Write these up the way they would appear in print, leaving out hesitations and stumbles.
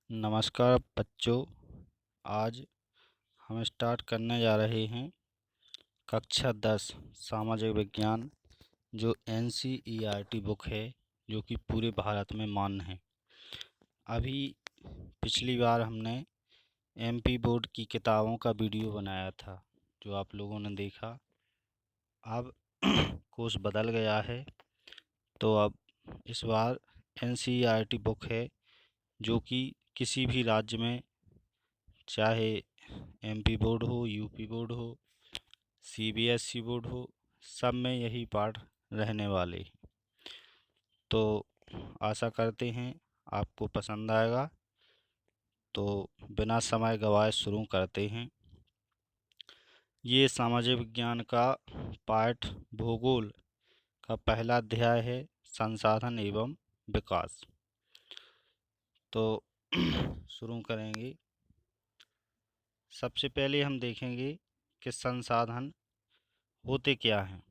नमस्कार बच्चों। आज हम स्टार्ट करने जा रहे हैं कक्षा 10 सामाजिक विज्ञान, जो NCERT बुक है, जो कि पूरे भारत में मान्य है। अभी पिछली बार हमने MP बोर्ड की किताबों का वीडियो बनाया था, जो आप लोगों ने देखा। अब कोर्स बदल गया है, तो अब इस बार NCERT बुक है, जो कि किसी भी राज्य में, चाहे MP बोर्ड हो, UP बोर्ड हो, CBSE बोर्ड हो, सब में यही पाठ रहने वाले हैं। तो आशा करते हैं आपको पसंद आएगा। तो बिना समय गवाए शुरू करते हैं। ये सामाजिक विज्ञान का पाठ भूगोल का पहला अध्याय है, संसाधन एवं विकास। तो शुरू करेंगे। सबसे पहले हम देखेंगे कि संसाधन होते क्या हैं।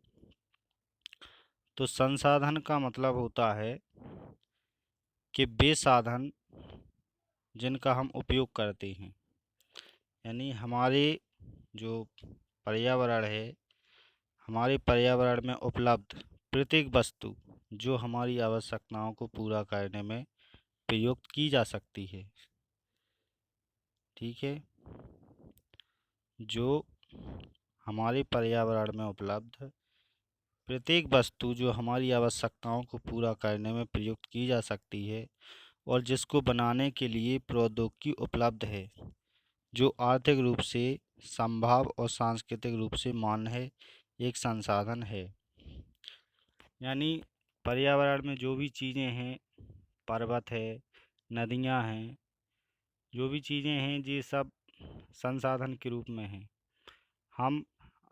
तो संसाधन का मतलब होता है कि वे साधन जिनका हम उपयोग करते हैं, यानी हमारे जो पर्यावरण है, हमारे पर्यावरण में उपलब्ध प्रत्येक वस्तु जो हमारी आवश्यकताओं को पूरा करने में प्रयुक्त की जा सकती है। ठीक है, जो हमारे पर्यावरण में उपलब्ध प्रत्येक वस्तु जो हमारी आवश्यकताओं को पूरा करने में प्रयुक्त की जा सकती है और जिसको बनाने के लिए प्रौद्योगिकी उपलब्ध है, जो आर्थिक रूप से संभव और सांस्कृतिक रूप से मान्य है, एक संसाधन है। यानी पर्यावरण में जो भी चीज़ें हैं, पर्वत है, नदियाँ हैं, जो भी चीज़ें हैं, ये सब संसाधन के रूप में हैं।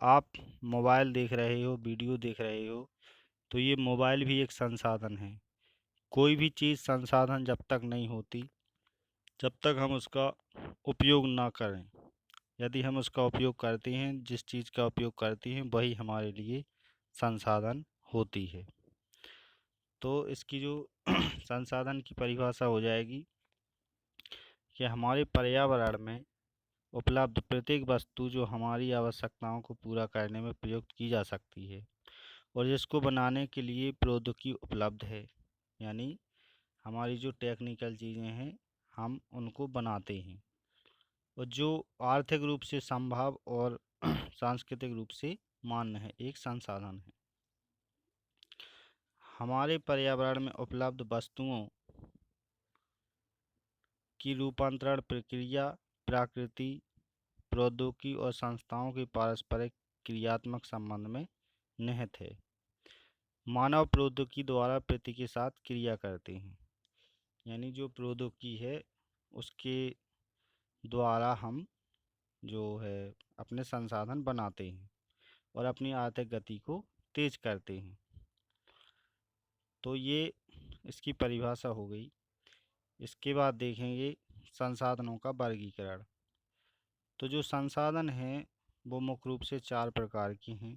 आप मोबाइल देख रहे हो, वीडियो देख रहे हो, तो ये मोबाइल भी एक संसाधन है। कोई भी चीज़ संसाधन जब तक नहीं होती, जब तक हम उसका उपयोग ना करें। यदि हम उसका उपयोग करते हैं, जिस चीज़ का उपयोग करते हैं, वही हमारे लिए संसाधन होती है। तो इसकी जो संसाधन की परिभाषा हो जाएगी कि हमारे पर्यावरण में उपलब्ध प्रत्येक वस्तु जो हमारी आवश्यकताओं को पूरा करने में प्रयुक्त की जा सकती है और जिसको बनाने के लिए प्रौद्योगिकी उपलब्ध है। यानी हमारी जो टेक्निकल चीज़ें हैं, हम उनको बनाते हैं, और जो आर्थिक रूप से संभव और सांस्कृतिक रूप से मान्य है, एक संसाधन है। हमारे पर्यावरण में उपलब्ध वस्तुओं की रूपांतरण प्रक्रिया प्रकृति, प्रौद्योगिकी और संस्थाओं के पारस्परिक क्रियात्मक संबंध में निहित है। मानव प्रौद्योगिकी द्वारा प्रकृति के साथ क्रिया करते हैं, यानी जो प्रौद्योगिकी है उसके द्वारा हम जो है अपने संसाधन बनाते हैं और अपनी आर्थिक गति को तेज करते हैं। तो ये इसकी परिभाषा हो गई। इसके बाद देखेंगे संसाधनों का वर्गीकरण। तो जो संसाधन हैं वो मुख्य रूप से 4 प्रकार के हैं।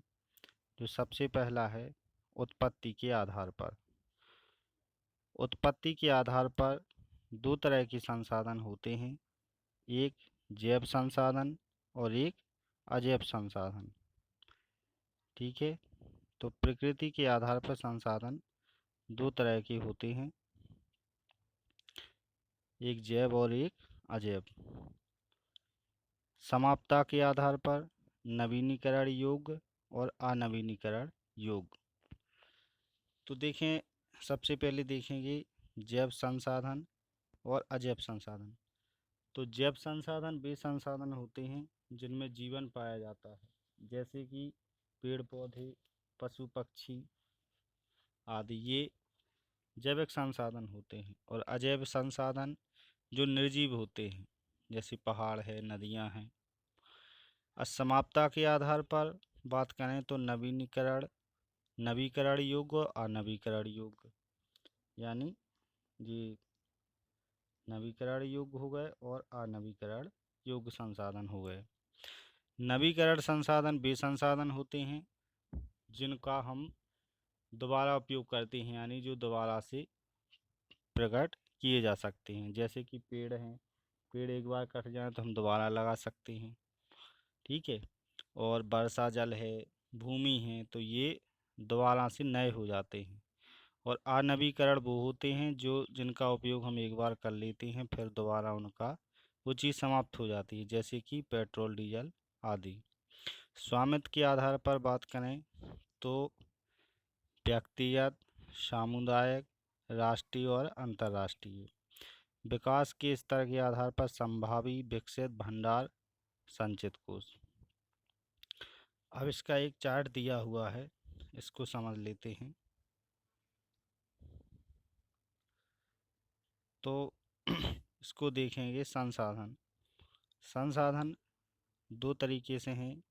जो सबसे पहला है उत्पत्ति के आधार पर। उत्पत्ति के आधार पर 2 तरह के संसाधन होते हैं, एक जैव संसाधन और एक अजैव संसाधन। ठीक है, तो प्रकृति के आधार पर संसाधन 2 तरह के होते हैं, एक जैव और एक अजैव। समाप्ता के आधार पर नवीनीकरण योग्य और अनवीनीकरण योग्य। तो देखें, सबसे पहले देखेंगे जैव संसाधन और अजैव संसाधन। तो जैव संसाधन वे संसाधन होते हैं जिनमें जीवन पाया जाता है, जैसे कि पेड़ पौधे, पशु पक्षी आदि, ये जैविक संसाधन होते हैं। और अजैव संसाधन जो निर्जीव होते हैं, जैसे पहाड़ है, नदियां हैं। असमाप्ता के आधार पर बात करें तो नवीकरण योग्य और अनवीकरण योग्य, यानी ये नवीकरण योग्य हो गए और अनवीकरण योग्य संसाधन हो गए। नवीकरण संसाधन वे संसाधन होते हैं जिनका हम दोबारा उपयोग करते हैं, यानी जो दोबारा से प्रकट किए जा सकते हैं। जैसे कि पेड़ हैं, पेड़ एक बार कट जाए तो हम दोबारा लगा सकते हैं। ठीक है। और वर्षा जल है, भूमि है, तो ये दोबारा से नए हो जाते हैं। और अनवीकरण वो होते हैं जो जिनका उपयोग हम एक बार कर लेते हैं, फिर दोबारा उनका वो चीज़ समाप्त हो जाती है, जैसे कि पेट्रोल, डीजल आदि। स्वामित्व के आधार पर बात करें तो व्यक्तिगत, सामुदायिक, राष्ट्रीय और अंतर्राष्ट्रीय। विकास के स्तर के आधार पर संभावी, विकसित, भंडार, संचित कोष। अब इसका एक चार्ट दिया हुआ है, इसको समझ लेते हैं। तो इसको देखेंगे। संसाधन, संसाधन दो तरीके से हैं।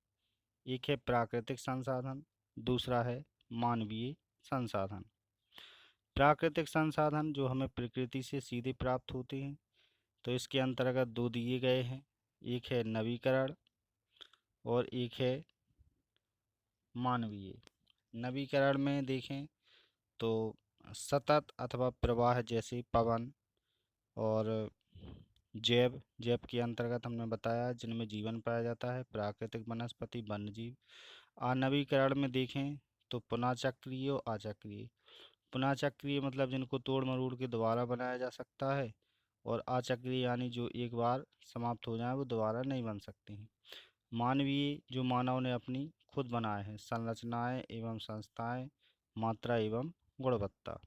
एक है प्राकृतिक संसाधन, दूसरा है मानवीय संसाधन। प्राकृतिक संसाधन जो हमें प्रकृति से सीधे प्राप्त होते हैं, तो इसके अंतर्गत दो दिए गए हैं। एक है नवीकरण और एक है मानवीय। नवीकरण में देखें तो सतत अथवा प्रवाह, जैसे पवन और जैव, जैव के अंतर्गत हमने बताया जिनमें जीवन पाया जाता है, प्राकृतिक, वनस्पति, वन्यजीव। आणविकरण में देखें तो पुनः चक्रीय और अचक्रीय। पुनः चक्रीय मतलब जिनको तोड़ मरोड़ के दोबारा बनाया जा सकता है, और अचक्रीय यानी जो एक बार समाप्त हो जाए वो दोबारा नहीं बन सकते हैं। मानवीय जो मानव ने अपनी खुद बनाए हैं, संरचनाएं एवं संस्थाएं, मात्रा एवं गुणवत्ता।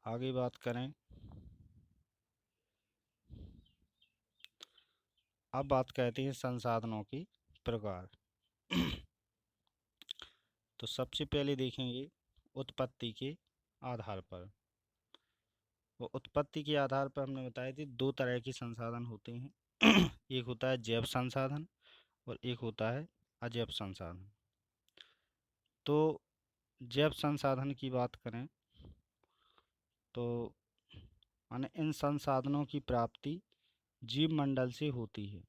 आगे बात करें, अब बात करते हैं संसाधनों की प्रकार। तो सबसे पहले देखेंगे उत्पत्ति के आधार पर। वो उत्पत्ति के आधार पर हमने बताया थी दो तरह के संसाधन होते हैं। एक होता है जैव संसाधन और एक होता है अजैव संसाधन। तो जैव संसाधन की बात करें तो माने इन संसाधनों की प्राप्ति जीव मंडल से होती है।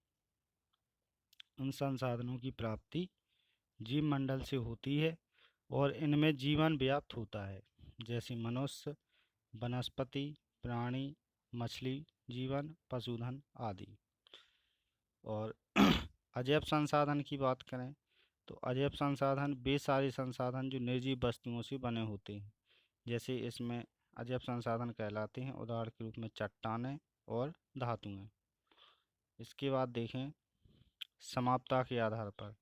इन संसाधनों की प्राप्ति जीव मंडल से होती है और इनमें जीवन व्याप्त होता है, जैसे मनुष्य, वनस्पति, प्राणी, मछली जीवन, पशुधन आदि। और अजैव संसाधन की बात करें तो अजैव संसाधन वे सारे संसाधन जो निर्जीव वस्तुओं से बने होते हैं, जैसे इसमें अजैव संसाधन कहलाते हैं, उदाहरण के रूप में चट्टानें और धातुएं। इसके बाद देखें समाप्ता के आधार पर।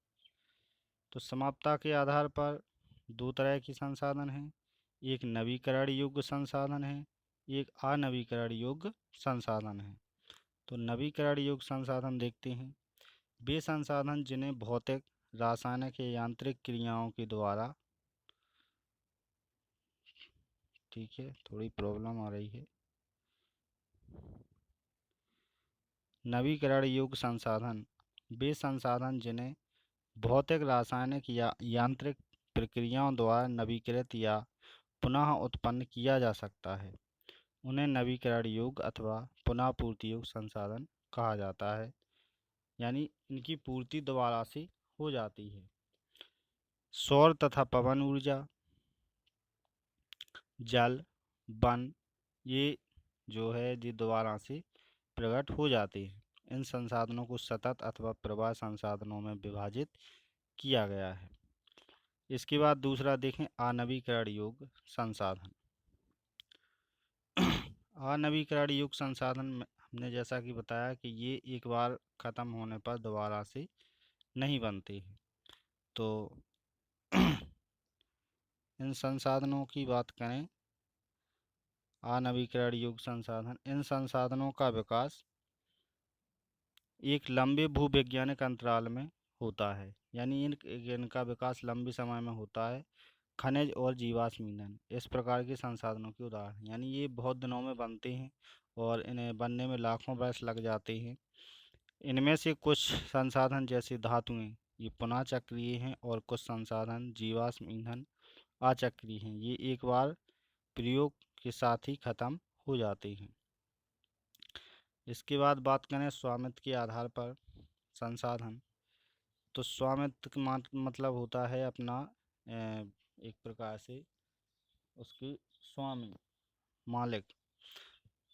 तो समाप्ता के आधार पर दो तरह के संसाधन हैं। एक नवीकरण योग्य संसाधन है, एक अनवीकरण योग्य संसाधन है। तो नवीकरण योग्य संसाधन देखते हैं। वे संसाधन जिन्हें भौतिक, रासायनिक या यांत्रिक क्रियाओं के द्वारा, ठीक है थोड़ी प्रॉब्लम आ रही है। नवीकरण योग्य संसाधन वे संसाधन जिन्हें भौतिक, रासायनिक या यांत्रिक प्रक्रियाओं द्वारा नवीकृत या पुनः उत्पन्न किया जा सकता है, उन्हें नवीकरण योग्य अथवा पुनः पूर्ति योग्य संसाधन कहा जाता है। यानी इनकी पूर्ति दोबारा से हो जाती है। सौर तथा पवन ऊर्जा, जल, वन, ये जो है ये दोबारा से प्रकट हो जाते हैं। इन संसाधनों को सतत अथवा प्रवाह संसाधनों में विभाजित किया गया है। इसके बाद दूसरा देखें अनवीकरण योग्य संसाधन। अनवीकरण योग्य संसाधन में हमने जैसा कि बताया कि ये एक बार ख़त्म होने पर दोबारा से नहीं बनते हैं। तो इन संसाधनों की बात करें, अनवीकरण योग्य संसाधन, इन संसाधनों का विकास एक लंबे भूवैज्ञानिक अंतराल में होता है। यानी इनका विकास लंबे समय में होता है। खनिज और जीवाश्म ईंधन इस प्रकार के संसाधनों के उदाहरण, यानी ये बहुत दिनों में बनते हैं और इन्हें बनने में लाखों वर्ष लग जाते हैं। इनमें से कुछ संसाधन जैसे धातुएं ये पुनः चक्रीय हैं और कुछ संसाधन जीवाश्म ईंधन अचक्रीय हैं, ये एक बार प्रयोग के साथ ही खत्म हो जाते हैं। इसके बाद बात करें स्वामित्व के आधार पर संसाधन। तो स्वामित्व का मतलब होता है अपना एक प्रकार से उसकी स्वामी, मालिक।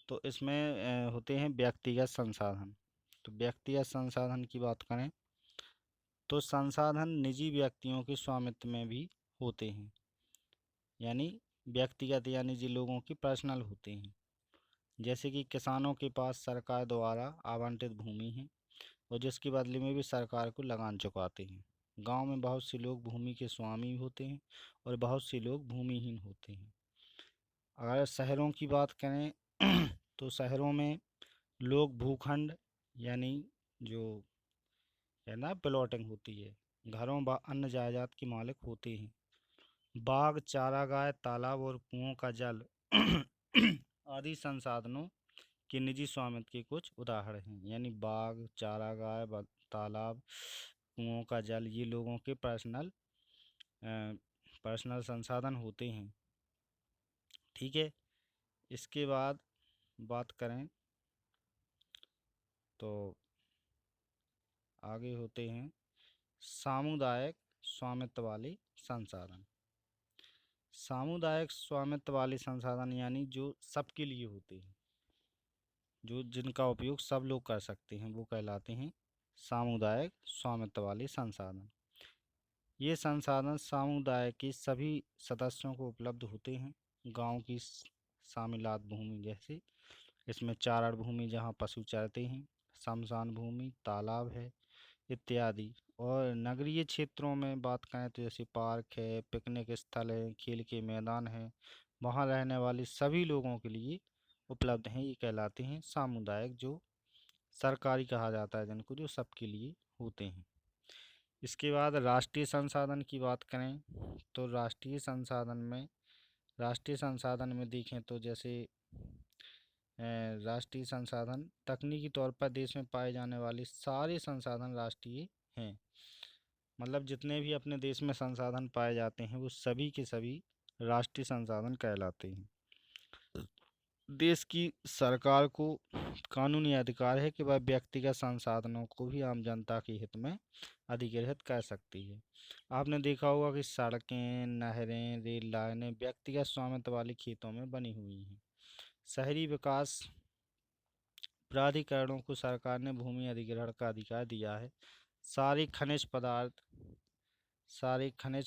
तो इसमें होते हैं व्यक्तिगत संसाधन। तो व्यक्तिगत संसाधन की बात करें तो संसाधन निजी व्यक्तियों के स्वामित्व में भी होते हैं, यानी व्यक्तिगत या निजी लोगों की पर्सनल होते हैं। जैसे कि किसानों के पास सरकार द्वारा आवंटित भूमि है और जिसके बदले में भी सरकार को लगान चुकाते हैं। गांव में बहुत से लोग भूमि के स्वामी होते हैं और बहुत से लोग भूमिहीन होते हैं। अगर शहरों की बात करें तो शहरों में लोग भूखंड, यानी जो है ना प्लॉटिंग होती है, घरों व अन्य जायदाद के मालिक होते हैं। बाग, चारागाह, तालाब और कुओं का जल आदि संसाधनों के निजी स्वामित्व के कुछ उदाहरण हैं। यानी बाग, चारागाह, तालाब, कुओं का जल, ये लोगों के पर्सनल संसाधन होते हैं। ठीक है। इसके बाद बात करें तो आगे होते हैं सामुदायिक स्वामित्व वाले संसाधन। सामुदायिक स्वामित्व वाले संसाधन यानी जो सबके लिए होते हैं, जो जिनका उपयोग सब लोग कर सकते हैं, वो कहलाते हैं सामुदायिक स्वामित्व वाले संसाधन। ये संसाधन समुदाय के सभी सदस्यों को उपलब्ध होते हैं। गांव की शामिलात भूमि, जैसे इसमें चारण भूमि जहाँ पशु चरते हैं, शमशान भूमि, तालाब है इत्यादि। और नगरीय क्षेत्रों में बात करें तो जैसे पार्क है, पिकनिक स्थल है, खेल के मैदान है, वहाँ रहने वाले सभी लोगों के लिए उपलब्ध हैं। ये कहलाते हैं सामुदायिक, जो सरकारी कहा जाता है जिनको, जो सबके लिए होते हैं। इसके बाद राष्ट्रीय संसाधन की बात करें तो राष्ट्रीय संसाधन में देखें तो जैसे राष्ट्रीय संसाधन तकनीकी तौर पर देश में पाए जाने वाले सारे संसाधन राष्ट्रीय हैं। मतलब जितने भी अपने देश में संसाधन पाए जाते हैं वो सभी के सभी राष्ट्रीय संसाधन कहलाते हैं। देश की सरकार को कानूनी अधिकार है कि वह व्यक्तिगत संसाधनों को भी आम जनता के हित में अधिग्रहित कर सकती है। आपने देखा होगा कि सड़कें, नहरें, रेल लाइनें व्यक्तिगत स्वामित्व वाले खेतों में बनी हुई हैं। शहरी विकास प्राधिकरणों को सरकार ने भूमि अधिग्रहण का अधिकार दिया है। सारे खनिज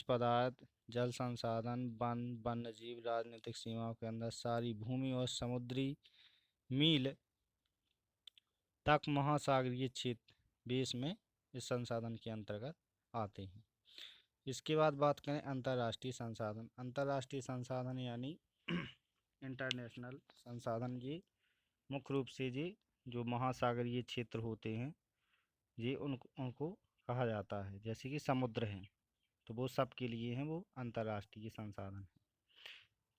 पदार्थ जल संसाधन, वन, वन्यजीव, राजनीतिक सीमाओं के अंदर सारी भूमि और समुद्री मील तक महासागरीय क्षेत्र भी इसमें इस संसाधन के अंतर्गत आते हैं। इसके बाद बात करें अंतर्राष्ट्रीय संसाधन। अंतर्राष्ट्रीय संसाधन यानी इंटरनेशनल संसाधन, ये मुख्य रूप से ये जो महासागरीय क्षेत्र होते हैं ये उनको कहा जाता है। जैसे कि समुद्र हैं तो वो सब के लिए हैं, वो अंतर्राष्ट्रीय संसाधन है।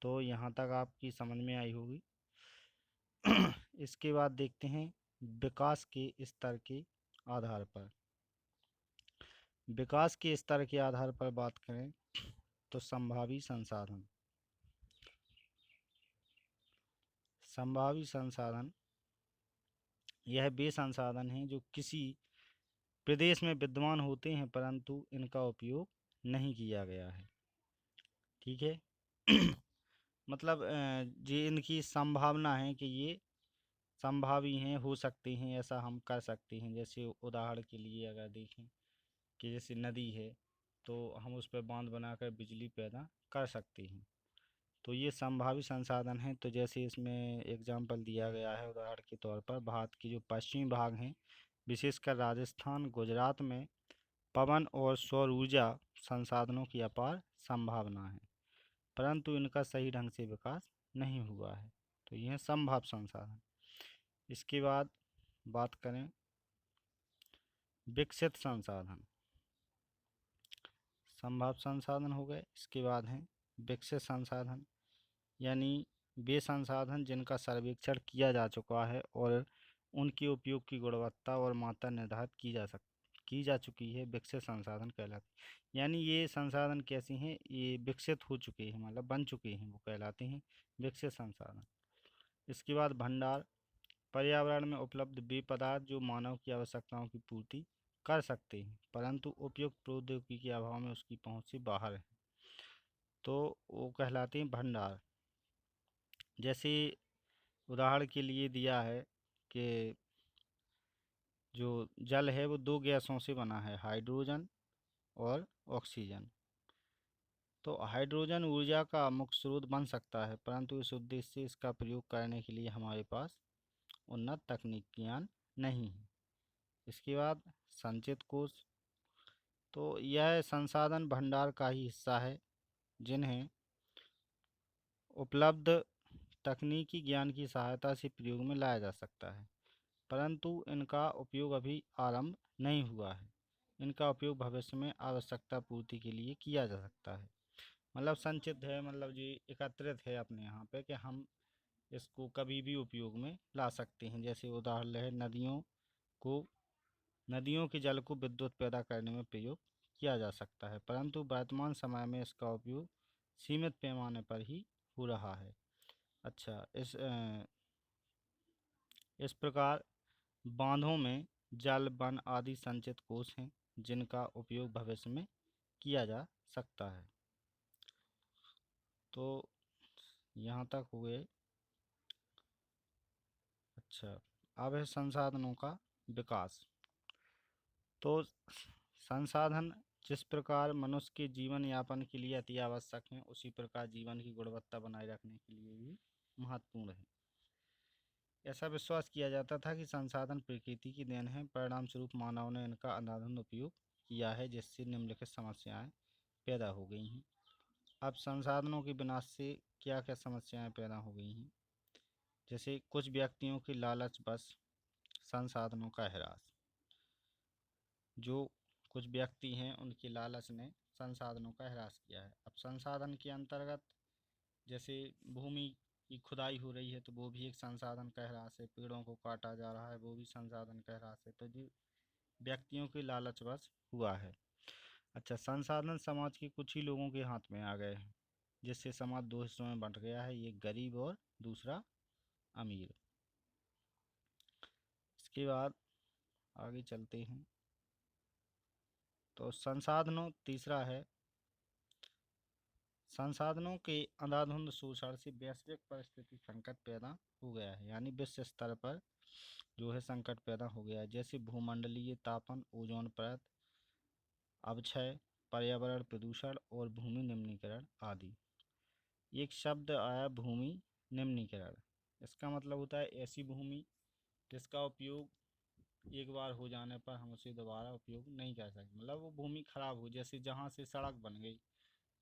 तो यहाँ तक आपकी समझ में आई होगी। इसके बाद देखते हैं विकास के स्तर के आधार पर। विकास के स्तर के आधार पर बात करें तो संभावी संसाधन यह वे संसाधन हैं जो किसी प्रदेश में विद्यमान होते हैं परंतु इनका उपयोग नहीं किया गया है। ठीक है। मतलब ये इनकी संभावना है कि ये संभावी हैं, हो सकते हैं, ऐसा हम कर सकते हैं। जैसे उदाहरण के लिए अगर देखें कि जैसे नदी है तो हम उस पर बांध बनाकर बिजली पैदा कर सकते हैं। तो ये संभावित संसाधन हैं। तो जैसे इसमें एग्जाम्पल दिया गया है उदाहरण के तौर पर, भारत के जो पश्चिमी भाग हैं विशेषकर राजस्थान, गुजरात में पवन और सौर ऊर्जा संसाधनों की अपार संभावना है परंतु इनका सही ढंग से विकास नहीं हुआ है। तो यह संभाव संसाधन। इसके बाद बात करें विकसित संसाधन। संभाव संसाधन हो गए। इसके बाद हैं विकसित संसाधन, यानी वे संसाधन जिनका सर्वेक्षण किया जा चुका है और उनके उपयोग की गुणवत्ता और मात्रा निर्धारित की जा चुकी है, विकसित संसाधन कहलाते। यानी ये संसाधन कैसे हैं, ये विकसित हो चुके हैं, मतलब बन चुके हैं, वो कहलाते हैं विकसित संसाधन। इसके बाद भंडार, पर्यावरण में उपलब्ध वे पदार्थ जो मानव की आवश्यकताओं की पूर्ति कर सकते हैं परंतु उपयुक्त प्रौद्योगिकी के अभाव में उसकी पहुंच से बाहर है, तो वो कहलाते हैं भंडार। जैसे उदाहरण के लिए दिया है कि जो जल है वो दो गैसों से बना है, हाइड्रोजन और ऑक्सीजन। तो हाइड्रोजन ऊर्जा का मुख्य स्रोत बन सकता है, परंतु इस उद्देश्य से इसका प्रयोग करने के लिए हमारे पास उन्नत तकनीकियां नहीं है। इसके बाद संचित कोष, तो यह संसाधन भंडार का ही हिस्सा है जिन्हें उपलब्ध तकनीकी ज्ञान की सहायता से प्रयोग में लाया जा सकता है, परंतु इनका उपयोग अभी आरंभ नहीं हुआ है। इनका उपयोग भविष्य में आवश्यकता पूर्ति के लिए किया जा सकता है। मतलब संचित है, मतलब जी एकत्रित है अपने यहाँ पे कि हम इसको कभी भी उपयोग में ला सकते हैं। जैसे उदाहरण है को नदियों के जल को विद्युत पैदा करने में प्रयोग किया जा सकता है, परंतु वर्तमान समय में इसका उपयोग सीमित पैमाने पर ही हो रहा है। अच्छा, इस प्रकार बांधों में जल, वन आदि संचित कोष हैं जिनका उपयोग भविष्य में किया जा सकता है। तो यहाँ तक हुए। अच्छा, अब है संसाधनों का विकास। तो संसाधन जिस प्रकार मनुष्य के जीवन यापन के लिए अति आवश्यक हैं, उसी प्रकार जीवन की गुणवत्ता बनाए रखने के लिए भी महत्वपूर्ण है। ऐसा विश्वास किया जाता था कि संसाधन प्रकृति की देन है, परिणाम स्वरूप मानव ने इनका अंधाधुंध उपयोग किया है, जिससे निम्नलिखित समस्याएं पैदा हो गई हैं। अब संसाधनों के विनाश से क्या क्या समस्याएं पैदा हो गई हैं? जैसे कुछ व्यक्तियों की लालच बस संसाधनों का ह्रास। जो कुछ व्यक्ति हैं उनकी लालच ने संसाधनों का ह्रास किया है। अब संसाधन के अंतर्गत जैसे भूमि की खुदाई हो रही है तो वो भी एक संसाधन का ह्रास है, पेड़ों को काटा जा रहा है वो भी संसाधन का ह्रास है। तो जो व्यक्तियों की लालच बस हुआ है। अच्छा, संसाधन समाज के कुछ ही लोगों के हाथ में आ गए हैं, जिससे समाज दो हिस्सों में बंट गया है, एक गरीब और दूसरा अमीर। इसके बाद आगे चलते हैं। तो संसाधनों तीसरा है, संसाधनों के अंधाधुंध शोषण से वैश्विक परिस्थिति संकट पैदा हो गया है, यानी विश्व स्तर पर जो है संकट पैदा हो गया है। जैसे भूमंडलीय तापन, ओजोन परत अपक्षय, पर्यावरण प्रदूषण और भूमि निम्नीकरण आदि। एक शब्द आया भूमि निम्नीकरण। इसका मतलब होता है ऐसी भूमि जिसका उपयोग एक बार हो जाने पर हम उसे दोबारा उपयोग नहीं कर सकते। मतलब वो भूमि खराब हो, जैसे जहाँ से सड़क बन गई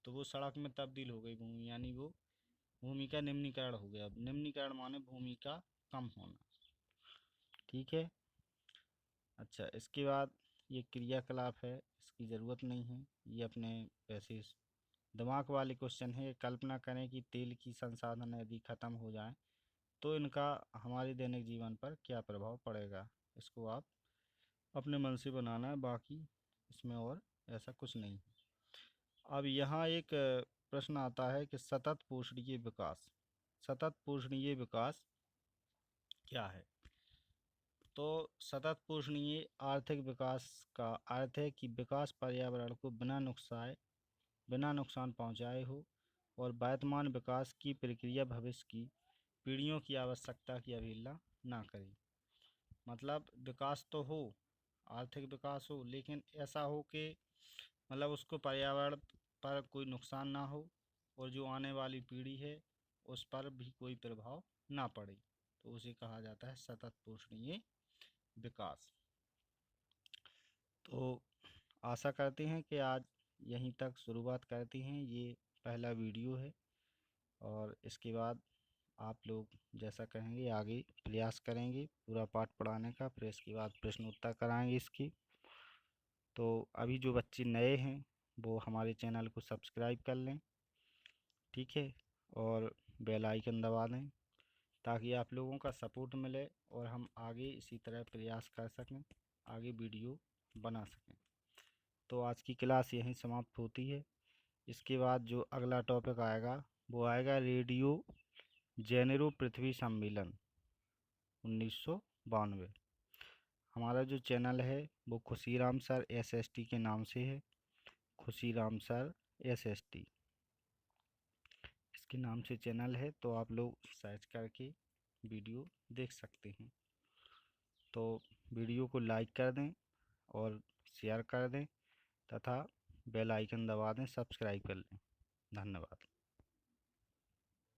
तो वो सड़क में तब्दील हो गई भूमि, यानी वो भूमि का निम्नीकरण हो गया। निम्नीकरण माने भूमि का कम होना। ठीक है। अच्छा, इसके बाद ये क्रियाकलाप है, इसकी ज़रूरत नहीं है, ये अपने वैसे दिमाग वाले क्वेश्चन है। कल्पना करें कि तेल की संसाधन यदि ख़त्म हो जाए तो इनका हमारे दैनिक जीवन पर क्या प्रभाव पड़ेगा। इसको आप अपने मन से बनाना है, बाकी इसमें और ऐसा कुछ नहीं है। अब यहाँ एक प्रश्न आता है कि सतत पोषणीय विकास। सतत पोषणीय विकास क्या है? तो सतत पोषणीय आर्थिक विकास का अर्थ है कि विकास पर्यावरण को बिना नुकसान पहुंचाए हो और वर्तमान विकास की प्रक्रिया भविष्य की पीढ़ियों की आवश्यकता की अवहेलना ना करे। मतलब विकास तो हो, आर्थिक विकास हो, लेकिन ऐसा हो कि मतलब उसको पर्यावरण पर कोई नुकसान ना हो और जो आने वाली पीढ़ी है उस पर भी कोई प्रभाव ना पड़े। तो उसे कहा जाता है सतत पोषणीय विकास। तो आशा करते हैं कि आज यहीं तक शुरुआत करते हैं। ये पहला वीडियो है और इसके बाद आप लोग जैसा कहेंगे आगे प्रयास करेंगे पूरा पाठ पढ़ाने का, फिर इसके बाद प्रश्न उत्तर कराएंगे इसकी। तो अभी जो बच्चे नए हैं वो हमारे चैनल को सब्सक्राइब कर लें, ठीक है, और बेल आइकन दबा दें ताकि आप लोगों का सपोर्ट मिले और हम आगे इसी तरह प्रयास कर सकें, आगे वीडियो बना सकें। तो आज की क्लास यहीं समाप्त होती है। इसके बाद जो अगला टॉपिक आएगा वो आएगा रेडियो जेनेरो पृथ्वी सम्मेलन 1992। हमारा जो चैनल है वो खुशीराम सर SST के नाम से है, खुशीराम सर SST। इसके के नाम से चैनल है, तो आप लोग सर्च करके वीडियो देख सकते हैं। तो वीडियो को लाइक कर दें और शेयर कर दें तथा बेल आइकन दबा दें, सब्सक्राइब कर लें। धन्यवाद।